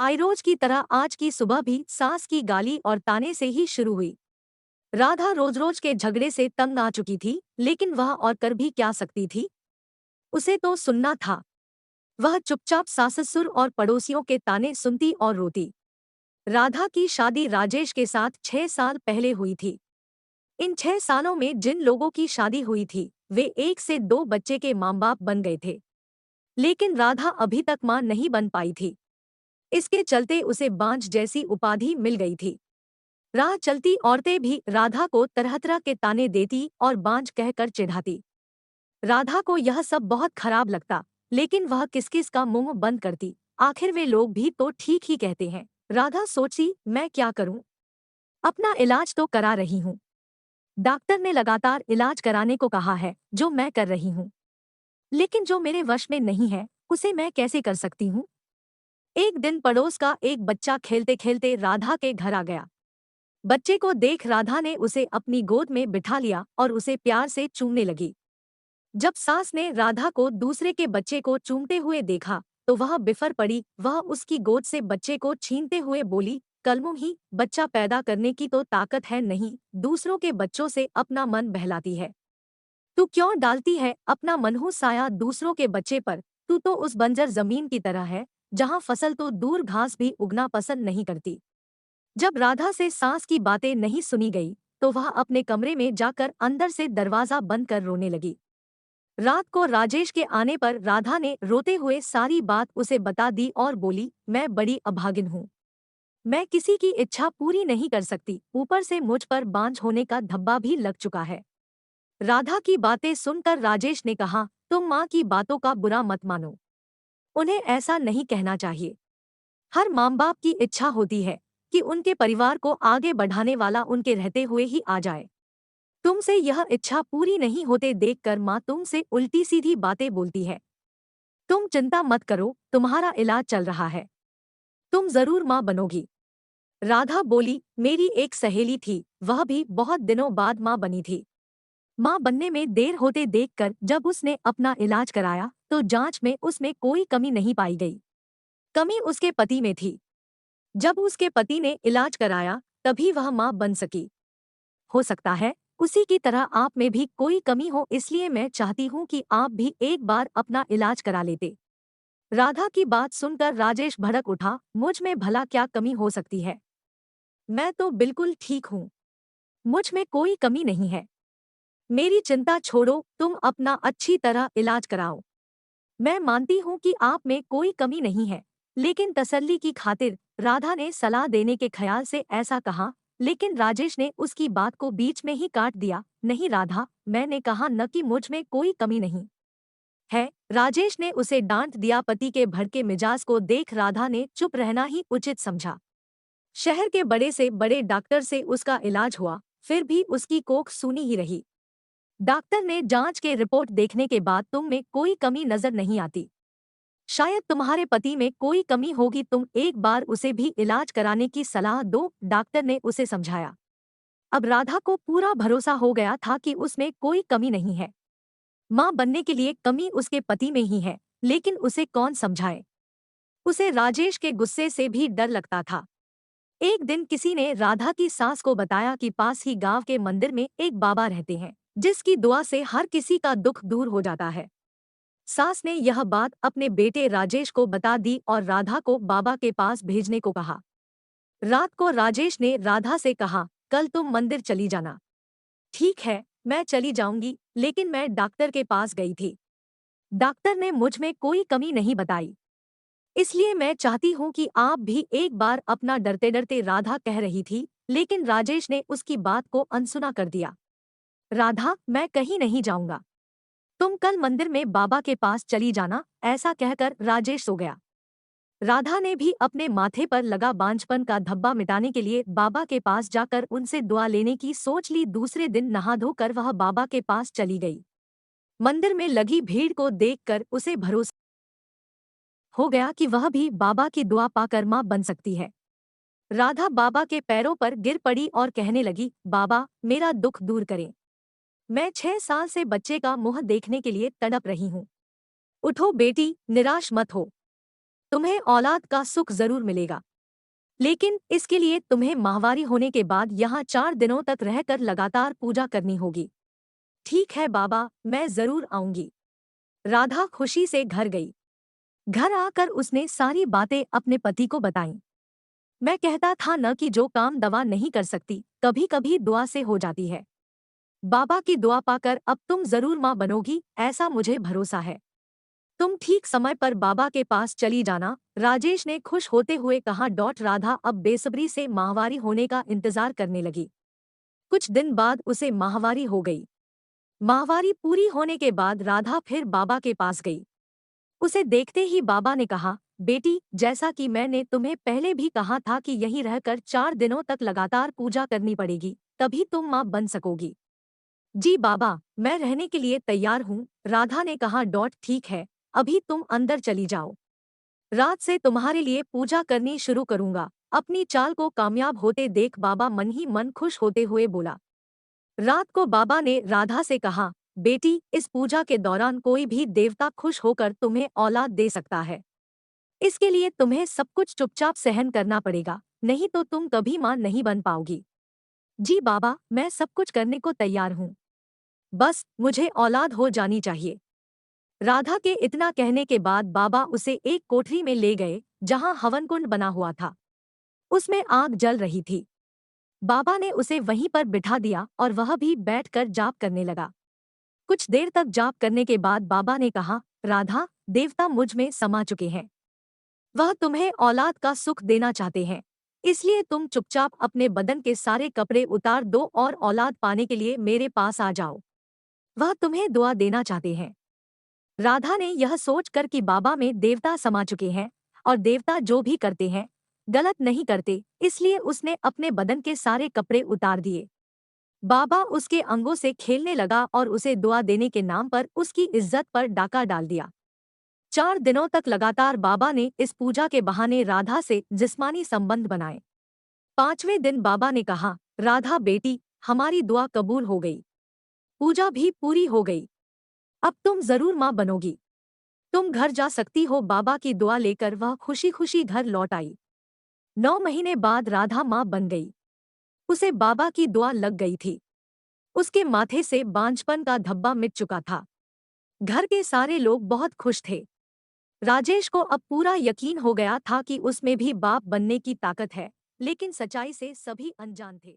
आई रोज की तरह आज की सुबह भी सास की गाली और ताने से ही शुरू हुई। राधा रोज रोज के झगड़े से तंग आ चुकी थी, लेकिन वह और कर भी क्या सकती थी। उसे तो सुनना था। वह चुपचाप सास-ससुर और पड़ोसियों के ताने सुनती और रोती। राधा की शादी राजेश के साथ 6 साल पहले हुई थी। इन 6 सालों में जिन लोगों की शादी हुई थी, वे 1 से 2 बच्चे के माँ बाप बन गए थे। लेकिन राधा अभी तक माँ नहीं बन पाई थी। इसके चलते उसे बांझ जैसी उपाधि मिल गई थी। राह चलती औरतें भी राधा को तरह तरह के ताने देती और बांझ कहकर चिढ़ाती। राधा को यह सब बहुत खराब लगता, लेकिन वह किस किस का मुंह बंद करती। आखिर वे लोग भी तो ठीक ही कहते हैं। राधा सोची, मैं क्या करूं? अपना इलाज तो करा रही हूं। डॉक्टर ने लगातार इलाज कराने को कहा है, जो मैं कर रही हूं। लेकिन जो मेरे वश में नहीं है, उसे मैं कैसे कर सकती हूं? एक दिन पड़ोस का एक बच्चा खेलते खेलते राधा के घर आ गया। बच्चे को देख राधा ने उसे अपनी गोद में बिठा लिया और उसे प्यार से चूमने लगी। जब सास ने राधा को दूसरे के बच्चे को चूमते हुए देखा, तो वह बिफर पड़ी। वह उसकी गोद से बच्चे को छीनते हुए बोली, कलमुही, बच्चा पैदा करने की तो ताकत है नहीं, दूसरों के बच्चों से अपना मन बहलाती है। तू क्यों डालती है अपना मनहूस साया दूसरों के बच्चे पर? तू तो उस बंजर जमीन की तरह है, जहाँ फसल तो दूर घास भी उगना पसंद नहीं करती। जब राधा से सास की बातें नहीं सुनी गई, तो वह अपने कमरे में जाकर अंदर से दरवाजा बंद कर रोने लगी। रात को राजेश के आने पर राधा ने रोते हुए सारी बात उसे बता दी और बोली, मैं बड़ी अभागिन हूँ। मैं किसी की इच्छा पूरी नहीं कर सकती, ऊपर से मुझ पर बांझ होने का धब्बा भी लग चुका है। राधा की बातें सुनकर राजेश ने कहा, तुम माँ की बातों का बुरा मत मानो। उन्हें ऐसा नहीं कहना चाहिए। हर माँ बाप की इच्छा होती है कि उनके परिवार को आगे बढ़ाने वाला उनके रहते हुए ही आ जाए। तुमसे यह इच्छा पूरी नहीं होते देखकर माँ तुमसे उल्टी सीधी बातें बोलती है। तुम चिंता मत करो, तुम्हारा इलाज चल रहा है। तुम जरूर माँ बनोगी। राधा बोली, मेरी एक सहेली थी, वह भी बहुत दिनों बाद माँ बनी थी। माँ बनने में देर होते देखकर जब उसने अपना इलाज कराया, तो जांच में उसमें कोई कमी नहीं पाई गई। कमी उसके पति में थी। जब उसके पति ने इलाज कराया, तभी वह माँ बन सकी। हो सकता है उसी की तरह आप में भी कोई कमी हो, इसलिए मैं चाहती हूँ कि आप भी एक बार अपना इलाज करा लेते। राधा की बात सुनकर राजेश भड़क उठा, मुझ में भला क्या कमी हो सकती है? मैं तो बिल्कुल ठीक हूँ। मुझ में कोई कमी नहीं है। मेरी चिंता छोड़ो, तुम अपना अच्छी तरह इलाज कराओ। मैं मानती हूँ कि आप में कोई कमी नहीं है, लेकिन तसल्ली की खातिर राधा ने सलाह देने के ख्याल से ऐसा कहा। लेकिन राजेश ने उसकी बात को बीच में ही काट दिया, नहीं राधा, मैंने कहा न कि मुझ में कोई कमी नहीं है। राजेश ने उसे डांट दिया। पति के भड़के मिजाज को देख राधा ने चुप रहना ही उचित समझा। शहर के बड़े से बड़े डॉक्टर से उसका इलाज हुआ, फिर भी उसकी कोख सूनी ही रही। डॉक्टर ने जांच के रिपोर्ट देखने के बाद तुम में कोई कमी नजर नहीं आती। शायद तुम्हारे पति में कोई कमी होगी, तुम एक बार उसे भी इलाज कराने की सलाह दो, डॉक्टर ने उसे समझाया। अब राधा को पूरा भरोसा हो गया था कि उसमें कोई कमी नहीं है। मां बनने के लिए कमी उसके पति में ही है, लेकिन उसे कौन समझाए? उसे राजेश के गुस्से से भी डर लगता था। एक दिन किसी ने राधा की सास को बताया कि पास ही गांव के मंदिर में एक बाबा रहते हैं, जिसकी दुआ से हर किसी का दुख दूर हो जाता है। सास ने यह बात अपने बेटे राजेश को बता दी और राधा को बाबा के पास भेजने को कहा। रात को राजेश ने राधा से कहा, कल तुम मंदिर चली जाना। ठीक है, मैं चली जाऊंगी, लेकिन मैं डॉक्टर के पास गई थी। डॉक्टर ने मुझ में कोई कमी नहीं बताई। इसलिए मैं चाहती हूँ कि आप भी एक बार अपना डरते डरते, राधा कह रही थी, लेकिन राजेश ने उसकी बात को अनसुना कर दिया। राधा, मैं कहीं नहीं जाऊंगा। तुम कल मंदिर में बाबा के पास चली जाना, ऐसा कहकर राजेश सो गया। राधा ने भी अपने माथे पर लगा बांझपन का धब्बा मिटाने के लिए बाबा के पास जाकर उनसे दुआ लेने की सोच ली। दूसरे दिन नहा धोकर वह बाबा के पास चली गई। मंदिर में लगी भीड़ को देखकर उसे भरोसा हो गया कि वह भी बाबा की दुआ पाकर मां बन सकती है। राधा बाबा के पैरों पर गिर पड़ी और कहने लगी, बाबा, मेरा दुख दूर करें। मैं 6 साल से बच्चे का मुंह देखने के लिए तड़प रही हूँ। उठो बेटी, निराश मत हो। तुम्हें औलाद का सुख जरूर मिलेगा, लेकिन इसके लिए तुम्हें माहवारी होने के बाद यहाँ 4 दिनों तक रहकर लगातार पूजा करनी होगी। ठीक है बाबा, मैं जरूर आऊंगी। राधा खुशी से घर गई। घर आकर उसने सारी बातें अपने पति को बताईं। मैं कहता था न कि जो काम दवा नहीं कर सकती, कभी कभी दुआ से हो जाती है। बाबा की दुआ पाकर अब तुम जरूर माँ बनोगी, ऐसा मुझे भरोसा है। तुम ठीक समय पर बाबा के पास चली जाना, राजेश ने खुश होते हुए कहा। राधा अब बेसब्री से माहवारी होने का इंतजार करने लगी। कुछ दिन बाद उसे माहवारी हो गई। माहवारी पूरी होने के बाद राधा फिर बाबा के पास गई। उसे देखते ही बाबा ने कहा, बेटी, जैसा कि मैंने तुम्हें पहले भी कहा था कि यहीं रहकर 4 दिनों तक लगातार पूजा करनी पड़ेगी, तभी तुम माँ बन सकोगी। जी बाबा, मैं रहने के लिए तैयार हूँ, राधा ने कहा। ठीक है, अभी तुम अंदर चली जाओ। रात से तुम्हारे लिए पूजा करनी शुरू करूंगा। अपनी चाल को कामयाब होते देख बाबा मन ही मन खुश होते हुए बोला। रात को बाबा ने राधा से कहा, बेटी, इस पूजा के दौरान कोई भी देवता खुश होकर तुम्हें औलाद दे सकता है। इसके लिए तुम्हें सब कुछ चुपचाप सहन करना पड़ेगा, नहीं तो तुम कभी मां नहीं बन पाओगी। जी बाबा, मैं सब कुछ करने को तैयार हूँ। बस मुझे औलाद हो जानी चाहिए। राधा के इतना कहने के बाद बाबा उसे एक कोठरी में ले गए, जहां हवन कुंड बना हुआ था। उसमें आग जल रही थी। बाबा ने उसे वहीं पर बिठा दिया और वह भी बैठकर जाप करने लगा। कुछ देर तक जाप करने के बाद बाबा ने कहा, राधा, देवता मुझ में समा चुके हैं। वह तुम्हें औलाद का सुख देना चाहते हैं। इसलिए तुम चुपचाप अपने बदन के सारे कपड़े उतार दो और औलाद पाने के लिए मेरे पास आ जाओ। वह तुम्हें दुआ देना चाहते हैं। राधा ने यह सोचकर कि बाबा में देवता समा चुके हैं और देवता जो भी करते हैं गलत नहीं करते, इसलिए उसने अपने बदन के सारे कपड़े उतार दिए। बाबा उसके अंगों से खेलने लगा और उसे दुआ देने के नाम पर उसकी इज्जत पर डाका डाल दिया। 4 दिनों तक लगातार बाबा ने इस पूजा के बहाने राधा से जिस्मानी संबंध बनाए। 5वें दिन बाबा ने कहा, राधा बेटी, हमारी दुआ कबूल हो गई। पूजा भी पूरी हो गई। अब तुम जरूर माँ बनोगी। तुम घर जा सकती हो। बाबा की दुआ लेकर वह खुशी खुशी घर लौट आई। 9 महीने बाद राधा माँ बन गई। उसे बाबा की दुआ लग गई थी। उसके माथे से बांझपन का धब्बा मिट चुका था। घर के सारे लोग बहुत खुश थे। राजेश को अब पूरा यकीन हो गया था कि उसमें भी बाप बनने की ताकत है, लेकिन सच्चाई से सभी अनजान थे।